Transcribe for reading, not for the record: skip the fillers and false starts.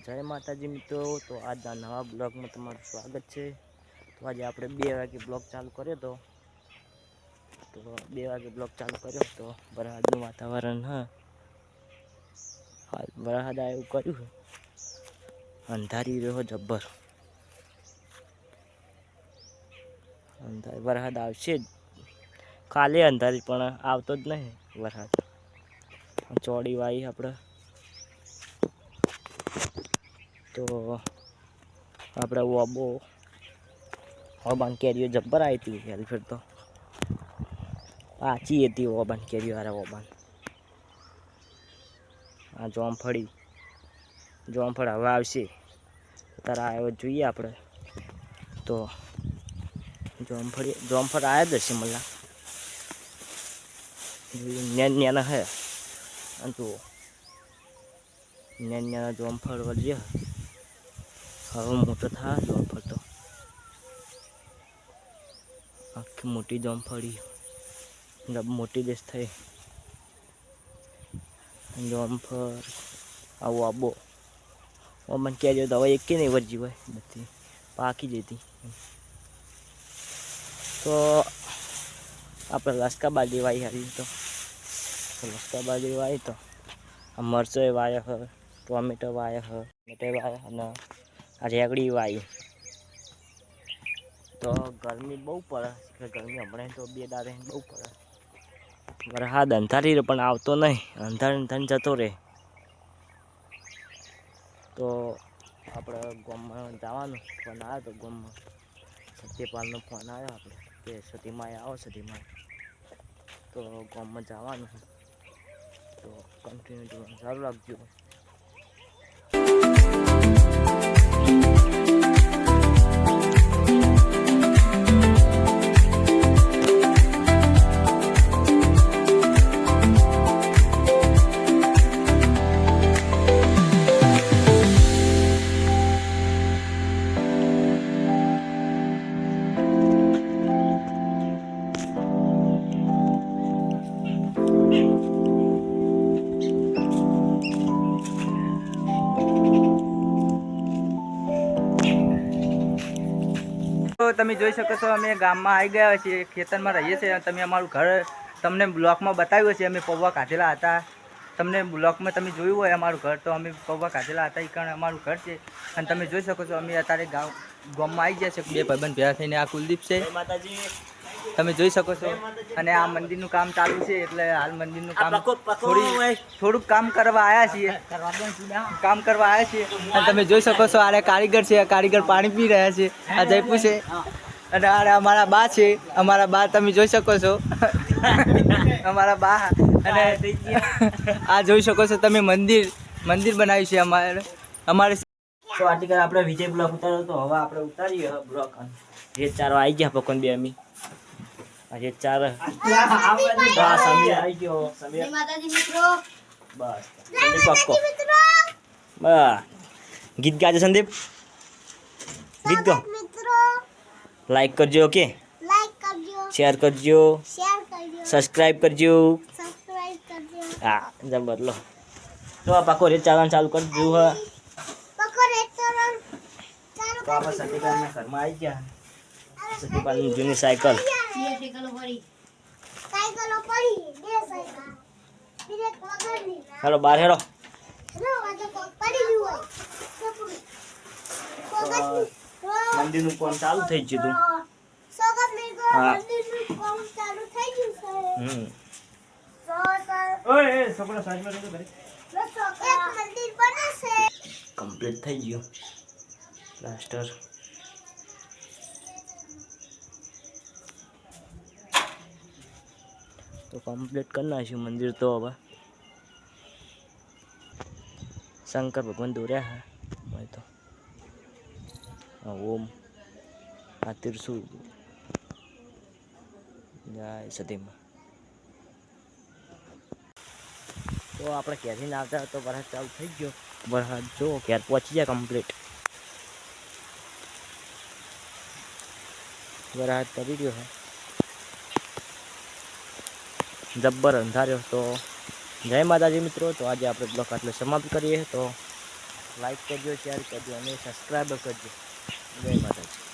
जय माताजी मित्रों। तो आज नवा ब्लॉग में तमाરું स्वागत है। तो आज આપણે 2 વાગે બ્લોગ ચાલુ કર્યો તો 2 વાગે બ્લોગ ચાલુ કર્યો તો વરસાદનું વાતાવરણ હ હાલ વરસાદ આવ્યું કર્યું અંધારી રહ્યો જબ્બર વરસાદ આવશે જ કાલે અંધારી પણ આવતો જ નહીં વરસાદ ચોડી વાઈ આપણે તો આપણે ઓબો ઓબાન કેરીઓ જબ્બર આવી હતી હેલ્ફેર તો પાછી હતી ઓબાન કેરીઓ વાળા ઓબાન આ જોમફળ હવે આવશે તારા આવ્યો જોઈએ આપણે તો જોમફળ આવ્યા જ હશે મલ્લા નેના હે જુઓ નેના જોમફળ વળજે હવે મોટો થાય જોમફળ તો આખી મોટી જોમફળી મોટી દેશ થઈ જોમફળ આવો આબો મને કહેજો તો હવે એક નહીં વરજી હોય બધી પાકી જતી તો આપણે લસકા બાજરી વાઈ હારી તો લસકા બાજરી વાઈ તો મરચો વાયો હ ટોમેટો વાયો હ ટમેટો વાયો અને આ રેગડી વાઈ તો ગરમી બહુ પડે ગરમી હમણાં તો 2 દાડે બહુ પડે વરસાદ અંધારી પણ આવતો નહીં અંધારી જતો રહે તો આપણે ગામમાં જવાનું ફોન આવ્યો તો ગામમાં સત્યપાલનો ફોન આવ્યો આપણે કે સતીમાએ આવો સતીમાએ તો ગામમાં જવાનું તો કન્ટિન્યુ જોવાનું સારું રાખજો તમે જોઈ શકો છો અમે ગામમાં આવી ગયા છીએ ખેતરમાં રહીએ છીએ તમે અમારું ઘર તમને બ્લોકમાં બતાવ્યું છે અમે પૌવા કાઢેલા હતા તમને બ્લોકમાં તમે જોયું હોય અમારું ઘર તો અમે પૌવા કાઢેલા હતા એ કારણ અમારું ઘર છે અને તમે જોઈ શકો છો અમે અત્યારે ગામમાં આવી ગયા છે 2 ભાઈબંધ ભેગા થઈને આ કુલદીપ છે તમે જોઈ શકો છો અને આ મંદિરનું કામ ચાલુ છે એટલે હાલ મંદિરનું કામ થોડુંક કામ કરવા આવ્યા છીએ અને તમે જોઈ શકો છો આ કારીગર છે કારીગર પાણી પી રહ્યા છે આ જયપુર છે અને આ અમારા બા છે અમારા બા તમે જોઈ શકો છો અમારા બા અને આ જોઈ શકો છો તમે મંદિર બનાવ્યું છે અમારે તો આર્ટિકલ આપણે વિજય બ્લોક ઉતાર્યો તો હવે આપણે ઉતારીએ બ્લોક જે 4 આવી ગયા પકોન બે અમી આજે 4 સમીર આવી ગયો સમીર માતાજી મિત્રો બસ પક્કો બસ ગીત ગાજો સંદીપ ગીત ગો લાઈક કરજો ઓકે શેર કરજો સબસ્ક્રાઇબ કરજો હા જબર લો તો આ પાકો રેત ચાલુ કરી દીધું હ તો આપણે સતીપાલના ઘરમાં આવી ગયા સતીપાલની જૂની સાયકલ હેલો બહાર હેરો મંદિરનું કામ ચાલુ થઈ ગયું હા કમ્પ્લીટ થઈ ગયું પ્લાસ્ટર તો કમ્પ્લીટ કરી નાખ્યું મંદિર તો હવે શંકર ભગવાન દોર્યા હોય તો ઓમ આ ત્રિશુલ જય સતીમાં તો આપણે ક્યાંથી આવતા તો વરસાદ ચાલુ થઈ ગયો વરસાદ જો ક્યારે પહોંચી જાય કમ્પ્લીટ વરસાદ કરી રહ્યો છે જબ્બર અંધાર્યો તો જય માતાજી મિત્રો। તો આજે આપણે બ્લોગ આટલે સમાપ્ત કરીએ। તો લાઈક કરજો, શેર કરજો અને સબસ્ક્રાઈબ કરજો. જય માતાજી.